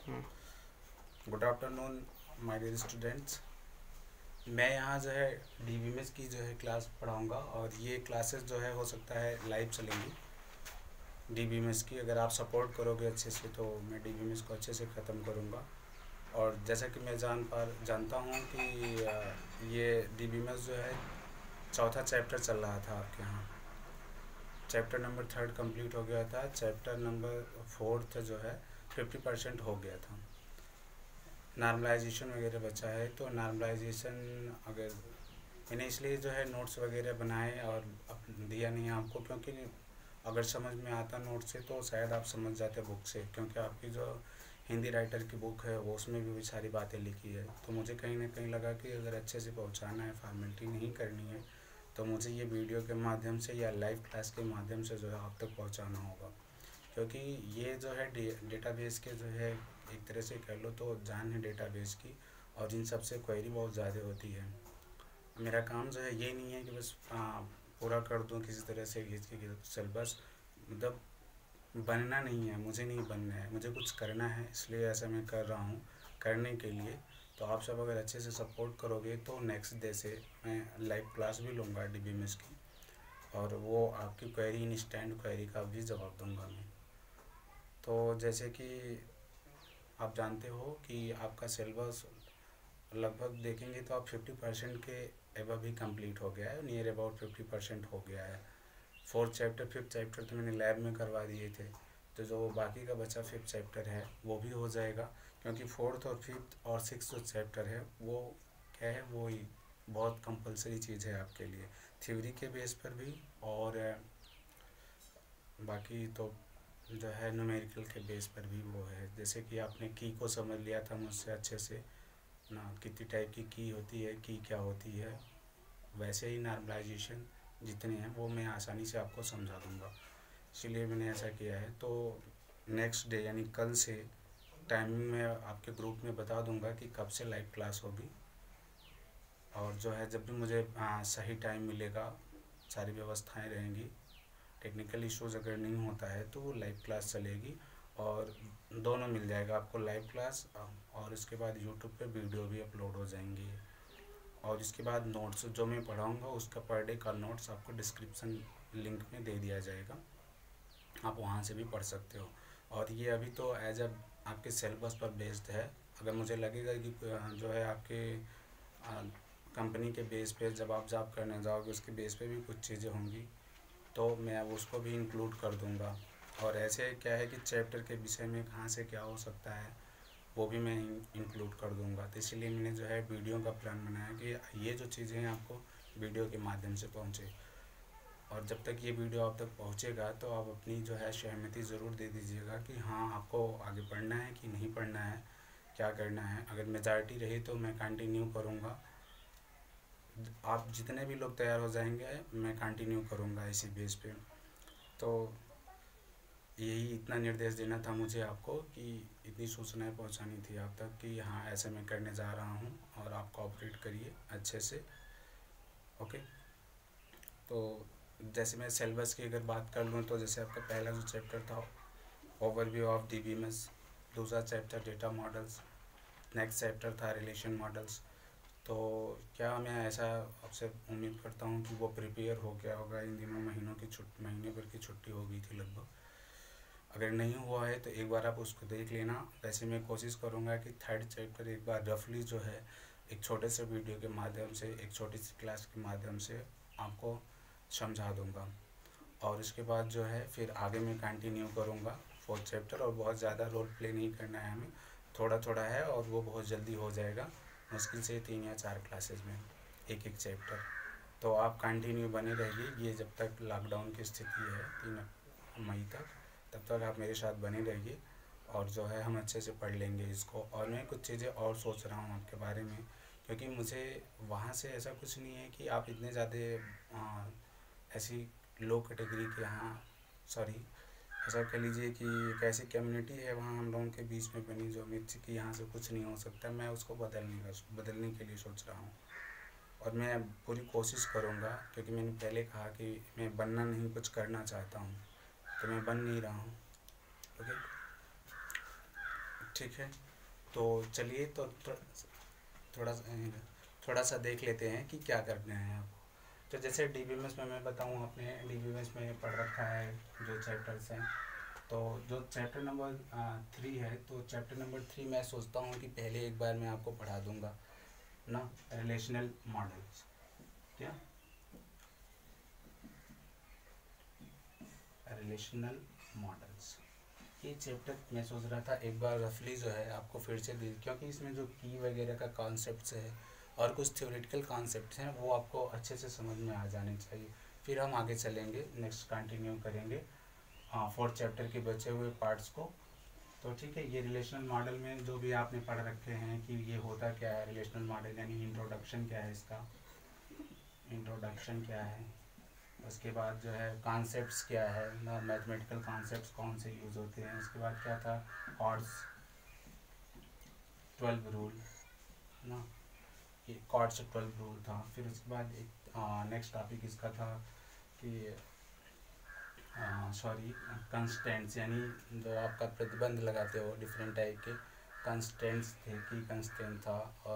Good afternoon my dear students. मैं यहाँ जो है डीबीएमएस की जो है क्लास पढ़ाऊँगा और ये क्लासेस जो है हो सकता है लाइव चलेंगी डीबीएमएस की। अगर आप सपोर्ट करोगे अच्छे से तो मैं डीबीएमएस को अच्छे से ख़त्म करूँगा। और जैसा कि मैं जानता हूँ कि ये डीबीएमएस जो है चौथा चैप्टर चल रहा था आपके यहाँ। चैप्टर नंबर 3 कंप्लीट हो गया था, चैप्टर नंबर 4 जो है 50% हो गया था। नॉर्मलाइजेशन वगैरह बचा है, तो नॉर्मलाइजेशन अगर मैंने इसलिए जो है नोट्स वगैरह बनाए और दिया नहीं आपको, क्योंकि अगर समझ में आता नोट से तो शायद आप समझ जाते बुक से, क्योंकि आपकी जो हिंदी राइटर की बुक है वो उसमें भी सारी बातें लिखी है। तो मुझे कहीं ना कहीं लगा कि अगर अच्छे से पहुंचाना है, फॉर्मेलिटी नहीं करनी है, तो मुझे ये वीडियो के माध्यम से या लाइव क्लास के माध्यम से जो है आप तक पहुँचाना होगा। क्योंकि ये जो है डेटाबेस के जो है एक तरह से कह लो तो जान है डेटाबेस की, और इन सब से क्वेरी बहुत ज़्यादा होती है। मेरा काम जो है ये नहीं है कि बस पूरा कर दूं किसी तरह से खींच के सिलेबस, मतलब बनना नहीं है, मुझे नहीं बनना है, मुझे कुछ करना है, इसलिए ऐसा मैं कर रहा हूँ करने के लिए। तो आप सब अगर अच्छे से सपोर्ट करोगे तो नेक्स्ट डे से मैं लाइव क्लास भी लूँगा डीबीएमएस की, और वो आपकी क्वेरी इंस्टेंट क्वेरी का भी जवाब दूंगा मैं। तो जैसे कि आप जानते हो कि आपका सिलेबस लगभग देखेंगे तो आप 50% के एबव ही कंप्लीट हो गया है, नियर अबाउट 50% हो गया है। 4th चैप्टर 5th चैप्टर तो मैंने लैब में करवा दिए थे, तो जो बाकी का बचा 5th चैप्टर है वो भी हो जाएगा, क्योंकि 4th और 5th और 6th जो चैप्टर है वो क्या है, वो ही बहुत कंपलसरी चीज़ है आपके लिए, थ्योरी के बेस पर भी और बाकी तो जो है न्यूमेरिकल के बेस पर भी वो है। जैसे कि आपने की को समझ लिया था मुझसे अच्छे से ना, कितनी टाइप की होती है, की क्या होती है, वैसे ही नॉर्मलाइजेशन जितने हैं वो मैं आसानी से आपको समझा दूंगा, इसीलिए मैंने ऐसा किया है। तो नेक्स्ट डे यानी कल से टाइमिंग में आपके ग्रुप में बता दूंगा कि कब से लाइव क्लास होगी, और जो है जब भी मुझे सही टाइम मिलेगा सारी व्यवस्थाएं रहेंगी। टेक्निकल इश्यूज़ अगर नहीं होता है तो लाइव क्लास चलेगी, और दोनों मिल जाएगा आपको, लाइव क्लास और इसके बाद यूट्यूब पे वीडियो भी अपलोड हो जाएंगी। और इसके बाद नोट्स जो मैं पढ़ाऊँगा उसका पर डे का नोट्स आपको डिस्क्रिप्शन लिंक में दे दिया जाएगा, आप वहाँ से भी पढ़ सकते हो। और ये अभी तो एज अ आपके सिलेबस पर बेस्ड है। अगर मुझे लगेगा कि जो है आपके कंपनी के बेस पे जब आप जॉब करने जाओगे उसके बेस पे भी कुछ चीज़ें होंगी तो मैं अब उसको भी इंक्लूड कर दूंगा। और ऐसे क्या है कि चैप्टर के विषय में कहाँ से क्या हो सकता है वो भी मैं इंक्लूड कर दूंगा। तो इसलिए मैंने जो है वीडियो का प्लान बनाया कि ये जो चीज़ें हैं आपको वीडियो के माध्यम से पहुँचे, और जब तक ये वीडियो आप तक पहुँचेगा तो आप अपनी जो है सहमति ज़रूर दे दीजिएगा कि हाँ आपको आगे पढ़ना है कि नहीं पढ़ना है, क्या करना है। अगर मेजॉरिटी रही तो मैं कंटिन्यू करूँगा, आप जितने भी लोग तैयार हो जाएंगे मैं कंटिन्यू करूँगा इसी बेस पे। तो यही इतना निर्देश देना था मुझे आपको, कि इतनी सूचनाएं पहुंचानी थी आप तक कि हाँ ऐसे मैं करने जा रहा हूं और आप कोऑपरेट करिए अच्छे से। ओके। तो जैसे मैं सिलेबस की अगर बात कर लूँ तो जैसे आपका पहला जो चैप्टर था ओवरव्यू ऑफ डीबीएमएस, दूसरा chapter data models, next chapter था रिलेशन मॉडल्स। तो क्या मैं ऐसा आपसे उम्मीद करता हूँ कि वो प्रिपेयर हो गया होगा। इन दिनों महीने भर की छुट्टी हो गई थी लगभग, अगर नहीं हुआ है तो एक बार आप उसको देख लेना। वैसे मैं कोशिश करूँगा कि 3rd चैप्टर एक बार रफली जो है एक छोटे से वीडियो के माध्यम से, एक छोटी सी क्लास के माध्यम से आपको समझा दूँगा, और इसके बाद जो है फिर आगे मैं कंटिन्यू करूँगा 4th चैप्टर। और बहुत ज़्यादा रोल प्ले नहीं करना है हमें, थोड़ा थोड़ा है और वो बहुत जल्दी हो जाएगा, मुश्किल से 3 या 4 क्लासेस में एक एक चैप्टर। तो आप कंटिन्यू बने रहिए, ये जब तक लॉकडाउन की स्थिति है 3 मई तक, तब तक आप मेरे साथ बने रहिए, और जो है हम अच्छे से पढ़ लेंगे इसको। और मैं कुछ चीज़ें और सोच रहा हूँ आपके बारे में, क्योंकि मुझे वहाँ से ऐसा कुछ नहीं है कि आप इतने ज़्यादा ऐसी लो कैटेगरी के यहाँ, सॉरी ऐसा कह लीजिए कि एक ऐसी कम्युनिटी है वहाँ हम लोगों के बीच में बनी जो मिर्च की यहाँ से कुछ नहीं हो सकता। मैं उसको बदलने के लिए सोच रहा हूँ, और मैं पूरी कोशिश करूँगा, क्योंकि मैंने पहले कहा कि मैं बनना नहीं कुछ करना चाहता हूँ, तो मैं बन नहीं रहा हूँ। ओके। ठीक है। तो चलिए तो थोड़ा थोड़ा सा देख लेते हैं कि क्या करना है आपको। तो जैसे डीबीएमएस में मैं बताऊँ, आपने डीबीएमएस में पढ़ रखा है जो चैप्टर्स हैं। तो जो चैप्टर नंबर 3 है, तो चैप्टर नंबर 3 मैं सोचता हूँ कि पहले एक बार मैं आपको पढ़ा दूंगा ना, रिलेशनल मॉडल्स। क्या रिलेशनल मॉडल्स, ये चैप्टर मैं सोच रहा था एक बार रफली जो है आपको फिर से दे, क्योंकि इसमें जो की वगैरह का कॉन्सेप्ट्स है और कुछ थ्योरेटिकल कॉन्सेप्ट्स हैं वो आपको अच्छे से समझ में आ जाने चाहिए। फिर हम आगे चलेंगे, नेक्स्ट कंटिन्यू करेंगे हाँ 4th चैप्टर के बचे हुए पार्ट्स को। तो ठीक है, ये रिलेशनल मॉडल में जो भी आपने पढ़ रखे हैं कि ये होता क्या है रिलेशनल मॉडल, यानी इंट्रोडक्शन क्या है इसका, इंट्रोडक्शन क्या है, उसके बाद जो है कॉन्सेप्ट्स क्या है ना, मैथमेटिकल कॉन्सेप्ट्स कौन से यूज़ होते हैं, उसके बाद क्या था कॉर्ड्स 12 रूल ना, ये कॉर्ड्स 12 रूल था। फिर उसके बाद एक नेक्स्ट टॉपिक इसका था कि सॉरी कंस्टेंट्स, यानी जो आपका प्रतिबंध लगाते हो डिफरेंट टाइप के कंस्टेंट्स थे, की कंस्टेंट था। और